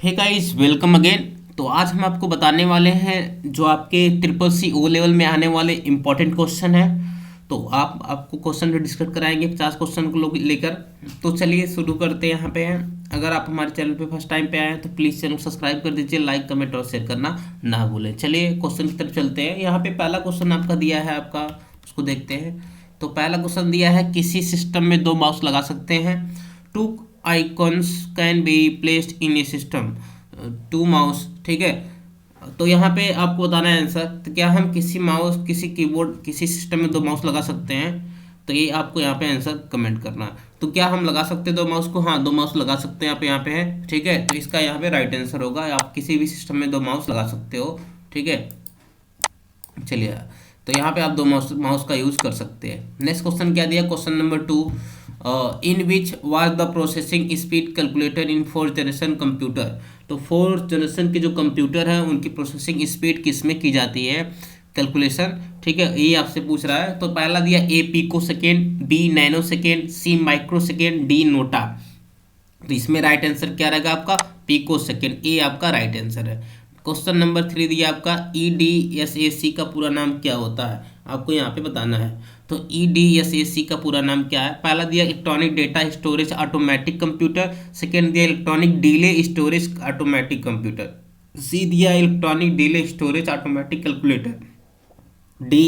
Hey guys, welcome again. तो आज हम आपको बताने वाले हैं जो आपके ट्रिपल सी ओ लेवल में आने वाले इम्पोर्टेंट क्वेश्चन है। तो आपको क्वेश्चन डिस्कस कराएंगे 50 क्वेश्चन को लेकर। तो चलिए शुरू करते हैं। यहाँ पे हैं, अगर आप हमारे चैनल पे फर्स्ट टाइम पे आए हैं तो प्लीज़ चैनल को सब्सक्राइब कर दीजिए, लाइक कमेंट और शेयर करना ना भूलें। चलिए क्वेश्चन की तरफ चलते हैं। यहाँ पे पहला क्वेश्चन आपका दिया है, आपका उसको देखते हैं। तो पहला क्वेश्चन दिया है, किसी सिस्टम में दो माउस लगा सकते हैं। Two icons can be placed in a system. Two mouse, ठीक है। तो यहाँ पे आपको बताना है आंसर। तो क्या हम किसी माउस, किसी कीबोर्ड, किसी सिस्टम में दो माउस लगा सकते हैं? तो ये आपको यहाँ पे आंसर कमेंट करना है। तो क्या हम लगा सकते हैं दो माउस को? हाँ, दो माउस लगा सकते हैं। आप यहाँ पे है, ठीक है। तो इसका यहाँ पे राइट आंसर होगा, आप किसी भी सिस्टम में दो माउस लगा सकते हो, ठीक है। चलिए, तो यहाँ पे आप दो माउस माउस का यूज कर सकते हैं। नेक्स्ट क्वेश्चन क्या दिया, question number 2। In which was the processing speed calculated in fourth generation computer. तो फोर्थ जनरेशन के जो कंप्यूटर है उनकी प्रोसेसिंग स्पीड किस में की जाती है कैलकुलेशन, ठीक है। ये आपसे पूछ रहा है। तो पहला दिया A picosecond, B nanosecond, C microsecond, D NOTA. तो इसमें राइट आंसर क्या रहेगा आपका? पिको सेकेंड, ए आपका राइट आंसर है। क्वेश्चन नंबर 3 दिया आपका, ई डी एस ए सी का पूरा नाम क्या होता है? आपको यहाँ पे बताना है। तो ई डी एस ए सी का पूरा नाम क्या है? पहला दिया electronic data storage automatic computer, second दिया electronic delay storage automatic computer, C दिया electronic delay storage automatic calculator, D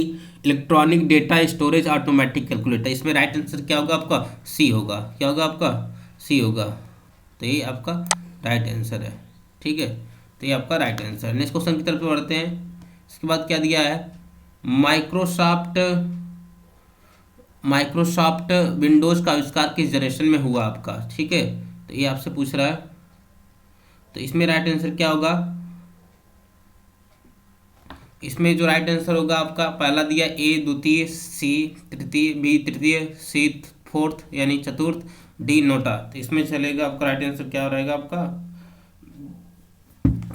electronic data storage automatic calculator. इसमें राइट आंसर क्या होगा आपका? सी होगा। क्या होगा आपका? सी होगा। तो ये आपका राइट आंसर है, ठीक है। तो ये आपका राइट आंसर है। नेक्स्ट क्वेश्चन की तरफ बढ़ते हैं। इसके बाद क्या दिया है, माइक्रोसॉफ्ट माइक्रोसॉफ्ट विंडोज का आविष्कार किस जनरेशन में हुआ आपका, ठीक है। तो ये आपसे पूछ रहा है। तो इसमें राइट आंसर क्या होगा? इसमें जो राइट आंसर होगा आपका, पहला दिया ए द्वितीय, सी तृतीय, बी तृतीय, सी फोर्थ यानी चतुर्थ, डी नोटा। तो इसमें चलेगा आपका राइट आंसर क्या रहेगा आपका?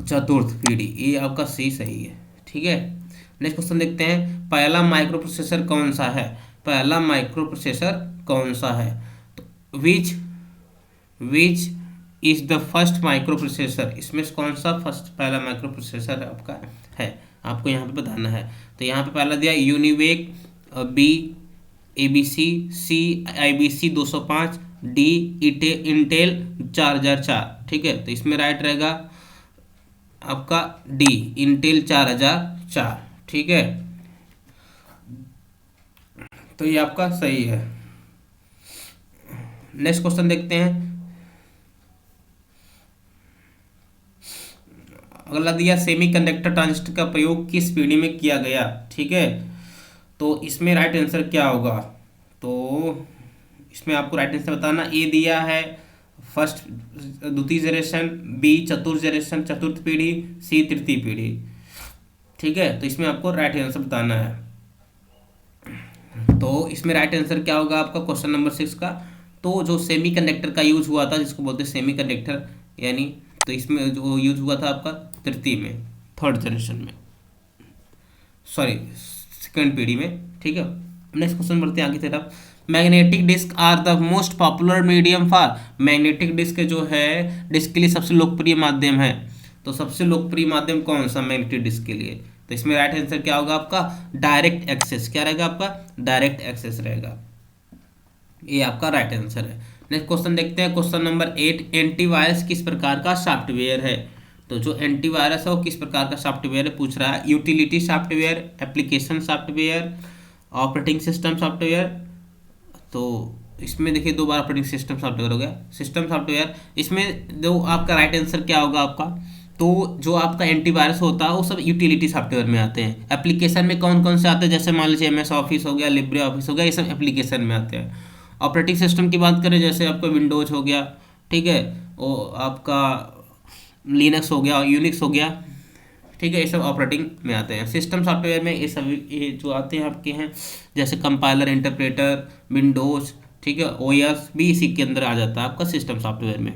चतुर्थ पीढ़ी, ये आपका सी सही है, ठीक है। नेक्स्ट क्वेश्चन देखते हैं, पहला माइक्रो प्रोसेसर कौन सा है? पहला माइक्रो प्रोसेसर कौन सा है? तो which which is the first microprocessor. इसमें से कौन सा फर्स्ट पहला माइक्रो प्रोसेसर आपका है? आपको यहाँ पे बताना है। तो यहाँ पे पहला दिया यूनिवेक, बी एबीसी, सी आईबीसी 205, डी इंटेल 4004, ठीक है। तो इसमें राइट रहेगा आपका डी इंटेल 4004, ठीक है। तो ये आपका सही है। नेक्स्ट क्वेश्चन देखते हैं। अगला दिया, सेमीकंडक्टर ट्रांजिस्टर का प्रयोग किस पीढ़ी में किया गया, ठीक है। तो इसमें राइट आंसर क्या होगा? तो इसमें आपको राइट आंसर बताना। ए दिया है फर्स्ट द्वितीय जनरेशन, बी चतुर्थ जनरेशन चतुर्थ पीढ़ी, सी तृतीय पीढ़ी, ठीक है। तो इसमें आपको राइट आंसर बताना है। तो इसमें राइट आंसर क्या होगा आपका क्वेश्चन नंबर 6 का? तो जो सेमीकंडक्टर का यूज हुआ था, जिसको बोलते हैं सेमीकंडक्टर यानी, तो इसमें जो यूज हुआ था आपका तृतीय में, थर्ड जनरेशन में, सॉरी सेकंड पीढ़ी में, ठीक है। नेक्स्ट क्वेश्चन बढ़ते हैं आगे की तरफ। Magnetic disk are the most popular medium for. Magnetic disk जो है डिस्क के लिए सबसे लोकप्रिय माध्यम है। तो सबसे लोकप्रिय माध्यम कौन सा मैग्नेटिक डिस्क के लिए? तो इसमें राइट आंसर क्या होगा आपका? Direct access. क्या रहेगा आपका? डायरेक्ट एक्सेस रहेगा। ये आपका राइट आंसर है। नेक्स्ट क्वेश्चन देखते हैं, क्वेश्चन नंबर 8। एंटीवायरस किस प्रकार का सॉफ्टवेयर है? तो जो एंटीवायरस है वो किस प्रकार का सॉफ्टवेयर है पूछ रहा है। Utility software, application software, operating system software. तो इसमें देखिए दो बार ऑपरेटिंग सिस्टम सॉफ्टवेयर हो गया, सिस्टम सॉफ्टवेयर। इसमें जो आपका राइट आंसर क्या होगा आपका? तो जो आपका एंटीवायरस होता है वो सब यूटिलिटी सॉफ्टवेयर में आते हैं। एप्लीकेशन में कौन कौन से आते हैं? जैसे मान लीजिए MS ऑफिस हो गया, लिब्रे ऑफिस हो गया, ये सब एप्लीकेशन में आते हैं। ऑपरेटिंग सिस्टम की बात करें, जैसे आपका विंडोज हो गया, ठीक है, वो आपका लिनक्स हो गया, यूनिक्स हो गया, ठीक है, ये सब ऑपरेटिंग में आते हैं। सिस्टम सॉफ्टवेयर में ये सभी ये जो आते हैं आपके हैं, जैसे कंपाइलर, इंटरप्रेटर, विंडोज, ठीक है, OS भी इसी के अंदर आ जाता है आपका सिस्टम सॉफ्टवेयर में।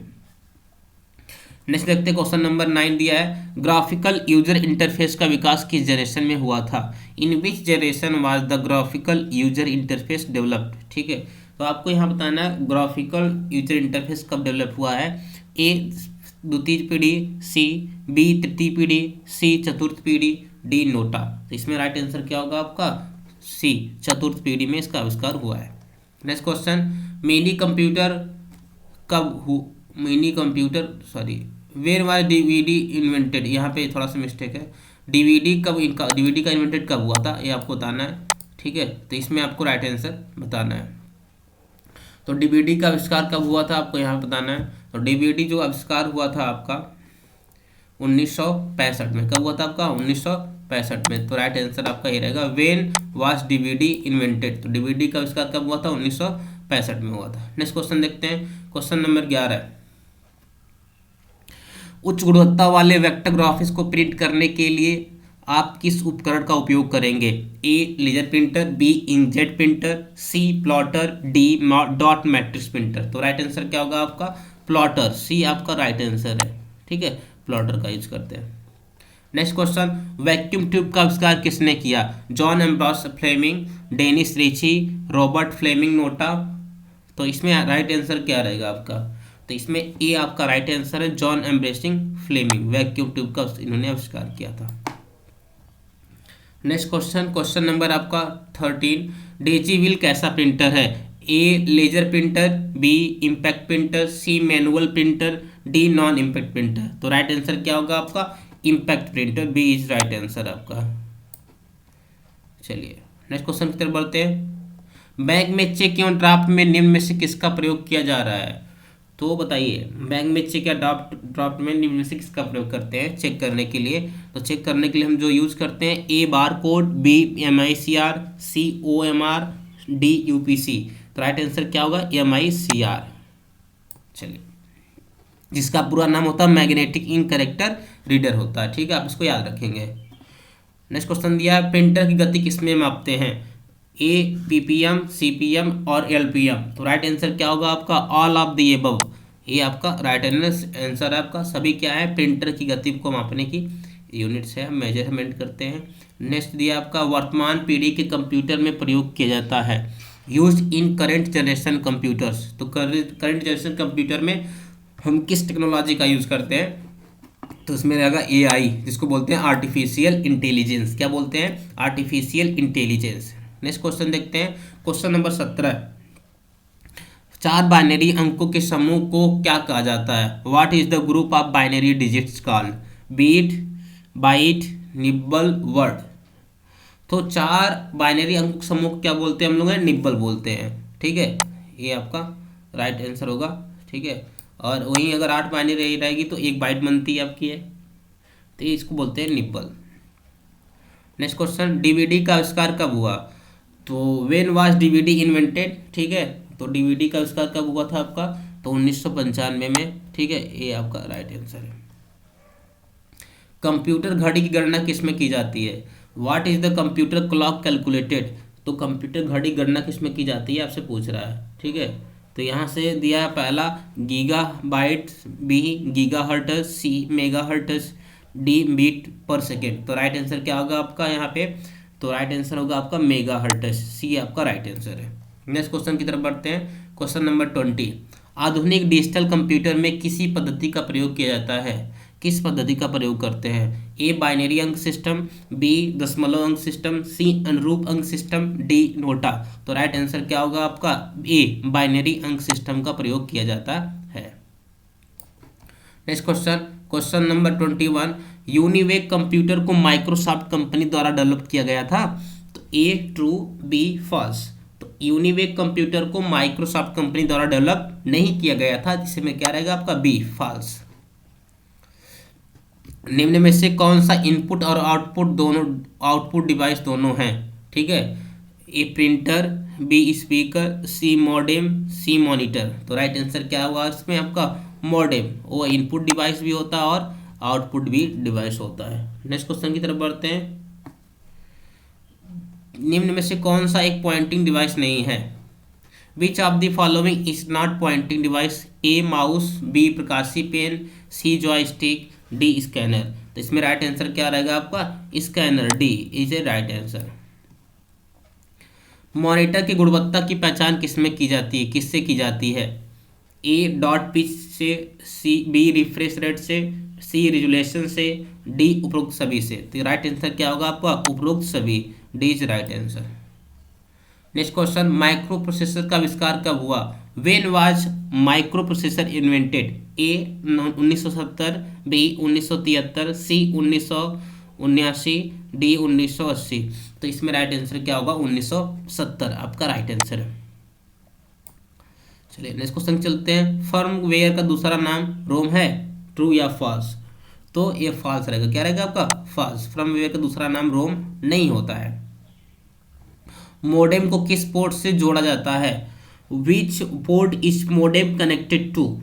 नेक्स्ट देखते हैं, क्वेश्चन नंबर 9 दिया है, ग्राफिकल यूजर इंटरफेस का विकास किस जनरेशन में हुआ था? In which generation was the graphical user interface developed, ठीक है। तो आपको यहाँ बताना है ग्राफिकल यूजर इंटरफेस कब डेवलप हुआ है। ए द्वितीय पीढ़ी, सी बी तृतीय पीढ़ी, सी चतुर्थ पीढ़ी, डी नोटा। तो इसमें राइट आंसर क्या होगा आपका? सी, चतुर्थ पीढ़ी में इसका आविष्कार हुआ है। Next question, mini computer mini computer where was DVD invented. यहाँ पे थोड़ा सा मिस्टेक है, डीवीडी का इन्वेंटेड कब हुआ था ये आपको बताना है, ठीक है। तो इसमें आपको राइट आंसर बताना है। तो डीवीडी का आविष्कार कब हुआ था आपको यहाँ बताना है। तो डीवीडी जो आविष्कार हुआ था आपका 1965 में। कब हुआ था आपका? 1965 में। तो राइट आंसर आपका ये रहेगा, व्हेन वाज डीवीडी इन्वेंटेड। तो डीवीडी का आविष्कार कब हुआ था? 1965 में हुआ था। नेक्स्ट क्वेश्चन देखते हैं, क्वेश्चन नंबर 11। उच्च गुणवत्ता वाले वेक्टर ग्राफिक्स को प्रिंट करने के लिए आप किस उपकरण का उपयोग करेंगे? A laser printer, B inkjet printer, C plotter, D dot matrix printer. तो राइट आंसर क्या होगा आपका? प्लॉटर, सी आपका राइट आंसर है, ठीक है। प्लॉटर का यूज करते हैं। नेक्स्ट क्वेश्चन, वैक्यूम ट्यूब का आविष्कार किसने किया? John Ambrose Fleming, Dennis Ritchie, Robert Fleming NOTA. तो इसमें राइट आंसर क्या रहेगा आपका? तो इसमें ए आपका राइट आंसर है, John Ambrose Fleming, vacuum tube का इन्होंने आविष्कार किया था। नेक्स्ट क्वेश्चन, क्वेश्चन नंबर आपका 13, डेजी व्हील कैसा प्रिंटर है? A laser printer, B impact printer, C manual printer, D non impact printer. तो राइट आंसर क्या होगा आपका? Impact printer, B is right answer आपका। चलिए नेक्स्ट क्वेश्चन की तरफ बढ़ते हैं। बैंक में चेक एवं ड्राफ्ट में निम्न में से किसका प्रयोग किया जा रहा है? तो बताइए, बैंक में चेक या ड्राफ्ट में निम्न में से किसका प्रयोग करते हैं चेक करने के लिए? तो चेक करने के लिए हम जो यूज करते हैं, ए बार कोड, बी MICR, सी OMR, डी UPC। तो राइट आंसर क्या होगा? MICR। चलिए, जिसका पूरा नाम होता है मैग्नेटिक इंक कैरेक्टर रीडर होता है, ठीक है, आप इसको याद रखेंगे। नेक्स्ट क्वेश्चन दिया है, प्रिंटर की गति किसमें मापते हैं? ए PPM, CPM और LPM। तो राइट आंसर क्या होगा आपका? All of the above. ये आपका राइट आंसर है आपका। सभी क्या है? प्रिंटर की गति को मापने की यूनिट्स है, मेजरमेंट करते हैं। नेक्स्ट दिया आपका, वर्तमान पीढ़ी के कंप्यूटर में प्रयोग किया जाता है, use in current generation computers. तो करेंट जनरेशन कंप्यूटर में हम किस टेक्नोलॉजी का यूज करते हैं? तो इसमें रहेगा AI, जिसको बोलते हैं आर्टिफिशियल इंटेलिजेंस। क्या बोलते हैं? Artificial intelligence. नेक्स्ट क्वेश्चन देखते हैं, क्वेश्चन नंबर 17। 4 बाइनरी अंकों के समूह को क्या कहा जाता है? What is the group of binary digits called? Bit, byte, nibble, word. तो 4 बाइनरी अंक समूह को क्या बोलते हैं हम लोग? निब्बल बोलते हैं, ठीक है। ये आपका राइट आंसर होगा, ठीक है। और वहीं अगर 8 बाइनरी रहेगी तो 1 बाइट बनती है आपकी है, तो इसको बोलते हैं निब्बल। नेक्स्ट क्वेश्चन, डीवीडी का आविष्कार कब हुआ? तो व्हेन वाज डीवीडी इन्वेंटेड, ठीक है। तो डीवीडी का आविष्कार कब हुआ था आपका? तो 1995 में, ठीक है। ये आपका राइट आंसर है। कंप्यूटर घड़ी की गणना किस में की जाती है? What is the computer clock calculated? तो कंप्यूटर घड़ी गणना किस में की जाती है आपसे पूछ रहा है, ठीक है। तो यहाँ से दिया है पहला gigabyte, B gigahertz, C megahertz, D bit per second. तो राइट आंसर क्या होगा आपका यहाँ पे? तो राइट आंसर होगा आपका मेगा हर्ट्ज, सी आपका राइट आंसर है। नेक्स्ट क्वेश्चन की तरफ बढ़ते हैं, क्वेश्चन नंबर 20। आधुनिक डिजिटल कंप्यूटर में किसी पद्धति का प्रयोग किया जाता है? किस पद्धति का प्रयोग करते हैं? ए बाइनरी अंक सिस्टम, बी दशमलव अंक सिस्टम, सी अनुरूप अंक सिस्टम, डी नोटा। तो राइट आंसर क्या होगा आपका? ए बाइनरी अंक सिस्टम का प्रयोग किया जाता है। Next question, question number 21। UNIVAC computer को माइक्रोसॉफ्ट कंपनी द्वारा डेवलप किया गया था। तो ए ट्रू, बी फॉल्स। तो यूनिवेक कंप्यूटर को माइक्रोसॉफ्ट कंपनी द्वारा डेवलप नहीं किया गया था, जिसमें क्या रहेगा आपका? B false. निम्न में से कौन सा इनपुट और आउटपुट डिवाइस दोनों हैं? ठीक है, ए प्रिंटर, बी स्पीकर, सी मॉडेम, सी मॉनिटर। तो राइट आंसर क्या हुआ इसमें आपका? मॉडेम। वो इनपुट डिवाइस भी होता है और आउटपुट भी डिवाइस होता है। नेक्स्ट क्वेश्चन की तरफ बढ़ते हैं। निम्न में से कौन सा एक पॉइंटिंग डिवाइस नहीं है? Which of the following is not pointing device? A mouse, B प्रकाशी pen, C joystick, D scanner. तो इसमें राइट आंसर क्या रहेगा आपका? Scanner, D is a right answer. Monitor की गुणवत्ता की पहचान किसमें की जाती है? किससे की जाती है? ए डॉट पिच से, सी बी रिफ्रेश रेट से, सी रिजोल्यूशन से, डी उपरोक्त सभी से। तो राइट आंसर क्या होगा आपका? उपरोक्त सभी। D is right answer. Next question, microprocessor का आविष्कार कब हुआ? When was microprocessor invented? A 1970, B 1973, C 1979, D 1980। तो इसमें राइट आंसर क्या होगा? 1970 आपका राइट आंसर है। चलिए नेक्स्ट क्वेश्चन चलते हैं। फर्मवेयर का दूसरा नाम रोम है, ट्रू या फॉल्स? तो ये फॉल्स रहेगा। क्या रहेगा आपका? फॉल्स। फर्मवेयर का दूसरा नाम रोम नहीं होता है। मोडेम को किस पोर्ट से जोड़ा जाता है? Which port is modem connected to?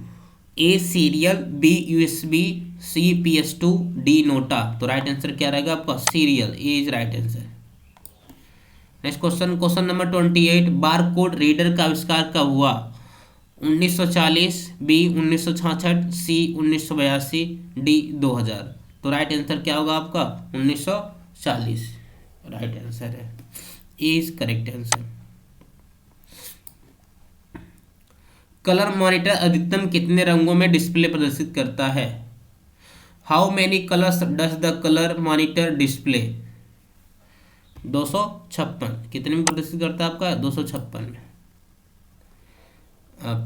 A serial, B USB, C PS2, D NOTA. तो राइट आंसर क्या रहेगा आपका? Serial. A is right answer. Next question, question number 28, barcode reader का आविष्कार कब हुआ? 1940, बी 1966, सी 1982, डी 2000। तो राइट आंसर क्या होगा आपका? 1940 राइट आंसर है। Is correct answer. Colour monitor अधिकतम कितने रंगों में डिस्प्ले प्रदर्शित करता है? How many colours does the colour monitor display? 256। कितने में प्रदर्शित करता है आपका? 256 में।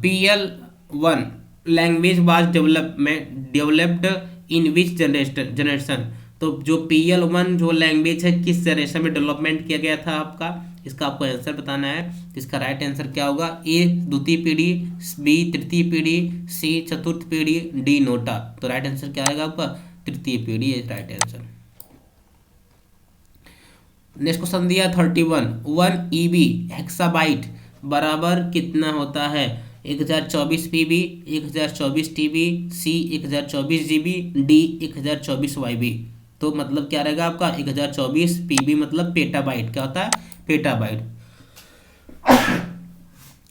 PL1 language was developed in which generation? तो जो PL1 जो लैंग्वेज है किस जनरेशन में डेवलपमेंट किया गया था आपका? इसका आपको आंसर बताना है। इसका राइट आंसर क्या होगा? ए द्वितीय पीढ़ी, बी तृतीय पीढ़ी, सी चतुर्थ पीढ़ी, डी नोटा। तो राइट आंसर क्या आएगा आपका? तृतीय पीढ़ी है राइट आंसर। नेक्स्ट क्वेश्चन दिया 31, 1 EB हेक्साबाइट बराबर कितना होता है? 1024 PB, 1024 TB, सी 1024 GB, डी 1024 YB। तो मतलब क्या रहेगा आपका? 1024 PB मतलब पेटाबाइट। क्या होता है? पेटाबाइट।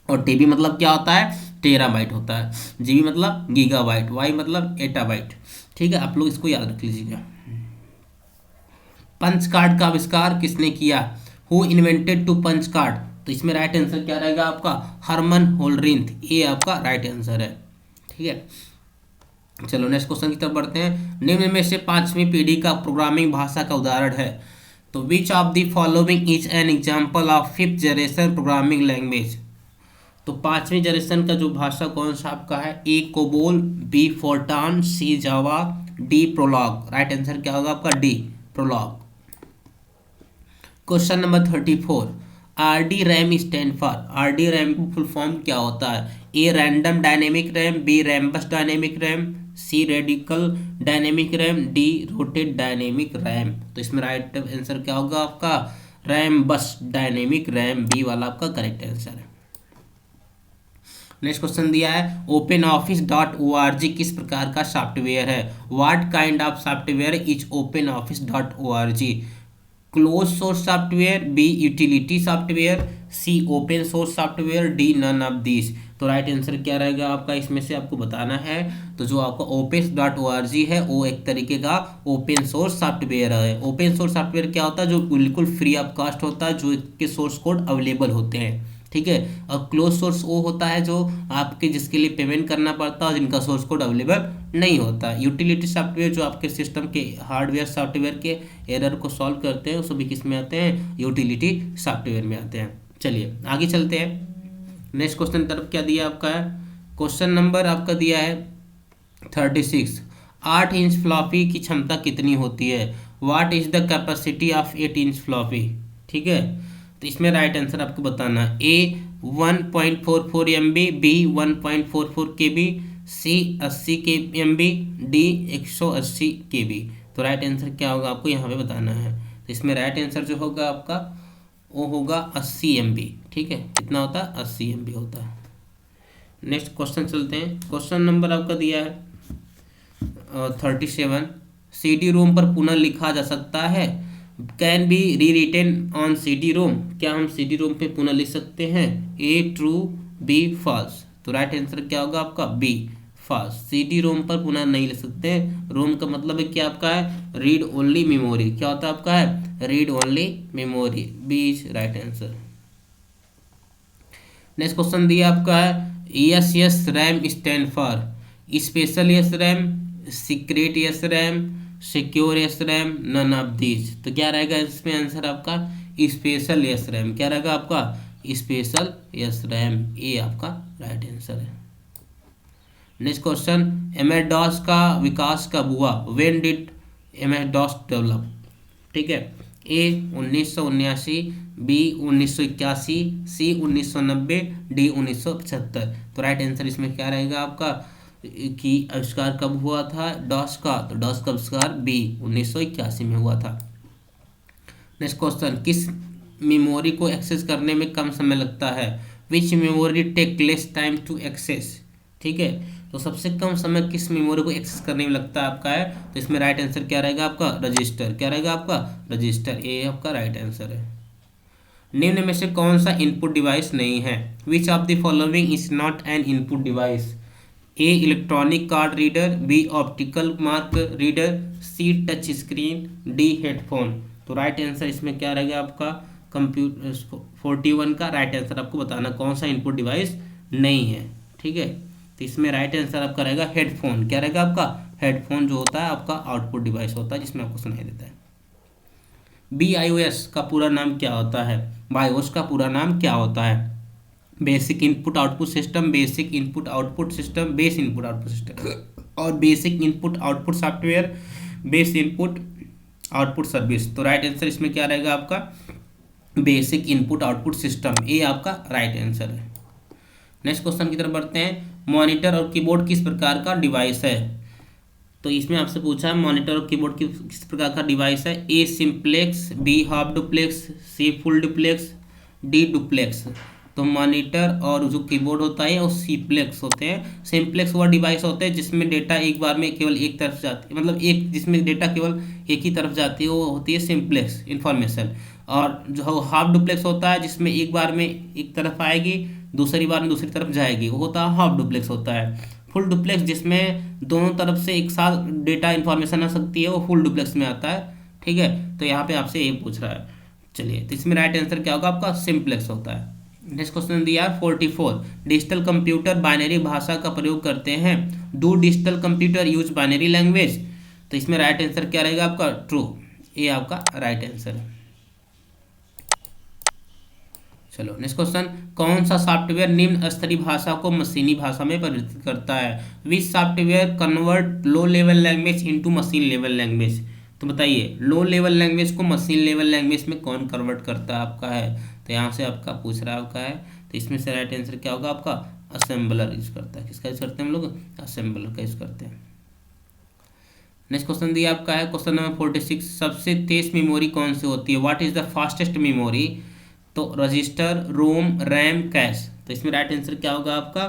और टीबी मतलब क्या होता है? टेराबाइट होता है। जीबी मतलब गीगाबाइट, वाई मतलब एटाबाइट। ठीक है, आप लोग इसको याद रख लीजिएगा। पंच कार्ड का आविष्कार किसने किया? Who invented to punch card? तो इसमें राइट आंसर क्या रहेगा आपका? हरमन होल्ड्रिंथ। ये आपका राइट आंसर है। ठीक है, चलो नेक्स्ट क्वेश्चन की तरफ बढ़ते हैं। निम्न में से पांचवी पीढ़ी का प्रोग्रामिंग भाषा का उदाहरण है? तो विच of the following is an example of fifth generation programming language? तो पांचवी जनरेशन का जो भाषा कौन सा आपका है? A COBOL, B Fortran, C Java, D Prolog. Right answer क्या होगा आपका? D Prolog. Question number 34, RD RAM stand for? RD RAM का फुल फॉर्म क्या होता है? A random dynamic RAM, B Rambus dynamic RAM, C radical dynamic RAM, D rotate dynamic RAM. तो इसमें right answer क्या होगा आपका? रैम्बस डायनेमिक रैम, बी वाला आपका करेक्ट आंसर है। नेक्स्ट क्वेश्चन दिया है, OpenOffice.org किस प्रकार का सॉफ्टवेयर है? What kind of software is OpenOffice.org? Close source software, B utility software, C open source software, D none of this. तो राइट आंसर क्या रहेगा आपका? इसमें से आपको बताना है। तो जो आपका OpenOffice.org है वो एक तरीके का ओपन सोर्स सॉफ्टवेयर है। ओपन सोर्स सॉफ्टवेयर क्या होता है? जो बिल्कुल फ्री ऑफ कॉस्ट होता है, जो इसके सोर्स कोड अवेलेबल होते हैं। ठीक है, और क्लोज सोर्स वो होता है जो आपके जिसके लिए पेमेंट करना पड़ता है और जिनका सोर्स कोड अवेलेबल नहीं होता। यूटिलिटी सॉफ्टवेयर जो आपके सिस्टम के हार्डवेयर सॉफ्टवेयर के एरर को सॉल्व करते हैं, वो भी किस में आते हैं? यूटिलिटी सॉफ्टवेयर में आते हैं। चलिए आगे चलते हैं। नेक्स्ट क्वेश्चन तरफ क्या दिया आपका है? क्वेश्चन नंबर आपका दिया है 36, 8 इंच फ्लॉपी की क्षमता कितनी होती है? What is the capacity of 8 inch floppy? ठीक है, तो इसमें राइट आंसर आपको बताना है। ए 1.44 MB, बी 1.44 KB, सी 80 MB, डी 180 KB। तो राइट आंसर क्या होगा आपको यहाँ पे बताना है। तो इसमें राइट आंसर जो होगा आपका वो होगा 80 MB। ठीक है, कितना होता है? 80 MB होता है। नेक्स्ट क्वेश्चन चलते हैं। क्वेश्चन नंबर आपका दिया है 37, CD रोम पर पुनः लिखा जा सकता है? कैन बी री रिटेन ऑन CD रोम? क्या हम CD रोम पे पुनः लिख सकते हैं? ए ट्रू, बी फॉल्स। तो राइट आंसर क्या होगा आपका? B false. CD रोम पर पुनः नहीं लिख सकते। रोम का मतलब है क्या आपका है? Read only memory. क्या होता है आपका है? Read only memory, B is right answer. Next question दिया आपका है, S S RAM stand for special S RAM, secret S RAM, secure S RAM, none of these. तो क्या रहेगा इसमें आंसर आपका स्पेशल यस रैम। क्या रहेगा आपका स्पेशल यस रैम, ये आपका राइट आंसर है। नेक्स्ट क्वेश्चन, MS DOS का विकास कब हुआ? When did MS DOS develop? ठीक है, ए 1979, बी 1981, सी 1990, डी 1975। तो राइट आंसर इसमें क्या रहेगा आपका कि आविष्कार कब हुआ था डॉस का? तो डॉस का आविष्कार बी 1981 में हुआ था। नेक्स्ट क्वेश्चन, किस मेमोरी को एक्सेस करने में कम समय लगता है? Which memory take less time to access? ठीक है, तो सबसे कम समय किस मेमोरी को एक्सेस करने में लगता है आपका है? तो इसमें राइट आंसर क्या रहेगा आपका? रजिस्टर। क्या रहेगा आपका? रजिस्टर, ये आपका राइट आंसर है। निम्न में से कौन सा इनपुट डिवाइस नहीं है? Which of the following is not an input device? A electronic card reader, B optical mark reader, C touch screen, D headphone. तो राइट आंसर इसमें क्या रहेगा आपका? कंप्यूटर 41 का राइट आंसर आपको बताना कौन सा इनपुट डिवाइस नहीं है। ठीक है, तो इसमें राइट आंसर आपका रहेगा हेडफोन। क्या रहेगा आपका? हेडफोन जो होता है आपका आउटपुट डिवाइस होता है जिसमें आपको सुनाई देता है। BIOS का पूरा नाम क्या होता है? बायोस का पूरा नाम क्या होता है? Basic input output system, basic input output system, base input output system और basic input output software, base input output service. तो राइट आंसर इसमें क्या रहेगा आपका? बेसिक इनपुट आउटपुट सिस्टम, ये आपका राइट आंसर है। नेक्स्ट क्वेश्चन की तरफ बढ़ते हैं। मॉनिटर और कीबोर्ड किस प्रकार का डिवाइस है? तो इसमें आपसे पूछा है मॉनिटर और कीबोर्ड किस प्रकार का डिवाइस है? ए simplex, be half duplex, C full duplex, D duplex. तो मॉनिटर और जो कीबोर्ड होता है वो सिंप्लेक्स होते हैं। सिंप्लेक्स वह डिवाइस होते हैं जिसमें डेटा एक बार में केवल एक तरफ जाती है, मतलब एक जिसमें डेटा केवल एक ही तरफ जाती है, वो होती है सिंप्लेक्स इंफॉर्मेशन। और जो हाफ डुप्लेक्स होता है जिसमें एक बार में एक तरफ आएगी, दूसरी बार में दूसरी तरफ जाएगी, वो होता है हाफ डुप्लेक्स होता है। फुल डुप्लेक्स जिसमें दोनों तरफ से एक साथ डेटा इन्फॉर्मेशन आ सकती है, वो फुल डुप्लेक्स में आता है। ठीक है, तो यहाँ पे आपसे ये पूछ रहा है। चलिए, तो इसमें राइट आंसर क्या होगा आपका? सिंप्लेक्स होता है। नेक्स्ट क्वेश्चन दिया 44, डिजिटल कंप्यूटर बाइनरी भाषा का प्रयोग करते हैं। Do digital computer use binary language? तो इसमें राइट आंसर क्या रहेगा आपका? ट्रू, ये आपका राइट आंसर है। चलो नेक्स्ट क्वेश्चन, कौन सा सॉफ्टवेयर निम्न स्तरीय भाषा को मशीनी भाषा में परिवर्तित करता है? विच software convert low level language into machine level language? तो बताइए, लो लेवल लैंग्वेज को मशीन लेवल लैंग्वेज में कौन कन्वर्ट करता है आपका है? तो यहाँ से आपका पूछ रहा है आपका है, तो इसमें से राइट आंसर क्या होगा आपका? असेंबलर यूज करता है। किसका यूज करते हैं हम लोग? असेंबलर का यूज करते हैं। नेक्स्ट क्वेश्चन दिया आपका है क्वेश्चन नंबर 46, सबसे तेज मेमोरी कौन सी होती है? What is the fastest memory? तो रजिस्टर, रोम, रैम, कैश। तो इसमें राइट आंसर क्या होगा आपका?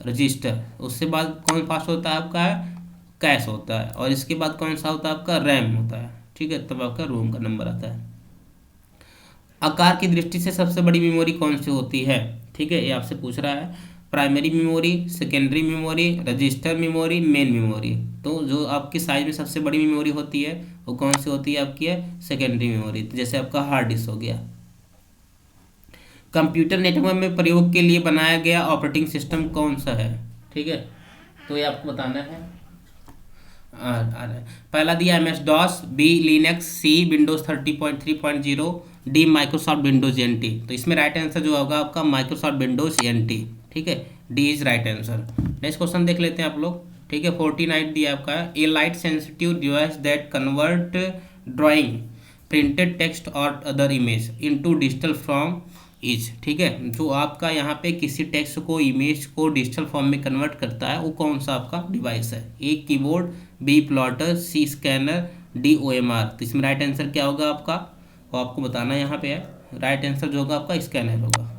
रजिस्टर। उसके बाद कौन फास्ट होता है आपका? कैश होता है। और इसके बाद कौन सा होता है आपका? रैम होता है। ठीक है, तब आपका रोम का नंबर आता है। आकार की दृष्टि से सबसे बड़ी मेमोरी कौन सी होती है? ठीक है, ये आपसे पूछ रहा है। Primary memory, secondary memory, register memory, main memory. तो जो आपकी साइज में सबसे बड़ी मेमोरी होती है वो कौन सी होती है आपकी? है सेकेंडरी मेमोरी। तो जैसे आपका हार्ड डिस्क हो गया। कंप्यूटर नेटवर्क में प्रयोग के लिए बनाया गया ऑपरेटिंग सिस्टम कौन सा है? ठीक है, तो ये आपको बताना है। पहला दिया MS DOS, B Linux, C Windows 30.3.0, D Microsoft Windows NT। तो इसमें राइट आंसर जो होगा आपका माइक्रोसॉफ्ट विंडोज NT। ठीक है, D is right answer. Next question देख लेते हैं आप लोग। ठीक है, 49 दिया आपका है, a light sensitive device that convert drawing, printed text और other image into digital form is. ठीक है, जो आपका यहाँ पे किसी टेक्स्ट को, इमेज को डिजिटल फॉर्म में कन्वर्ट करता है वो कौन सा आपका डिवाइस है? A keyboard, B plotter, C scanner, D OMR। तो इसमें राइट आंसर क्या होगा आपका? वो आपको बताना यहाँ पे है। राइट आंसर जो होगा आपका स्कैनर होगा।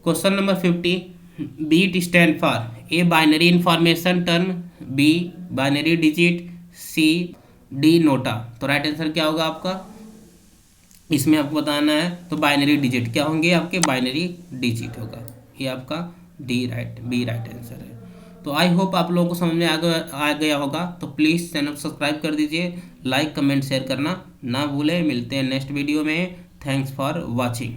Question number 50, bit stand for A binary information term, B binary digit, C D NOTA. तो राइट आंसर क्या होगा आपका? इसमें आपको बताना है तो बाइनरी डिजिट क्या होंगे आपके? बाइनरी डिजिट होगा। ये आपका बी राइट आंसर है। तो आई होप आप लोगों को समझ में आ गया होगा। तो प्लीज़ चैनल को सब्सक्राइब कर दीजिए, लाइक कमेंट शेयर करना ना भूलें। मिलते हैं नेक्स्ट वीडियो में। Thanks for watching.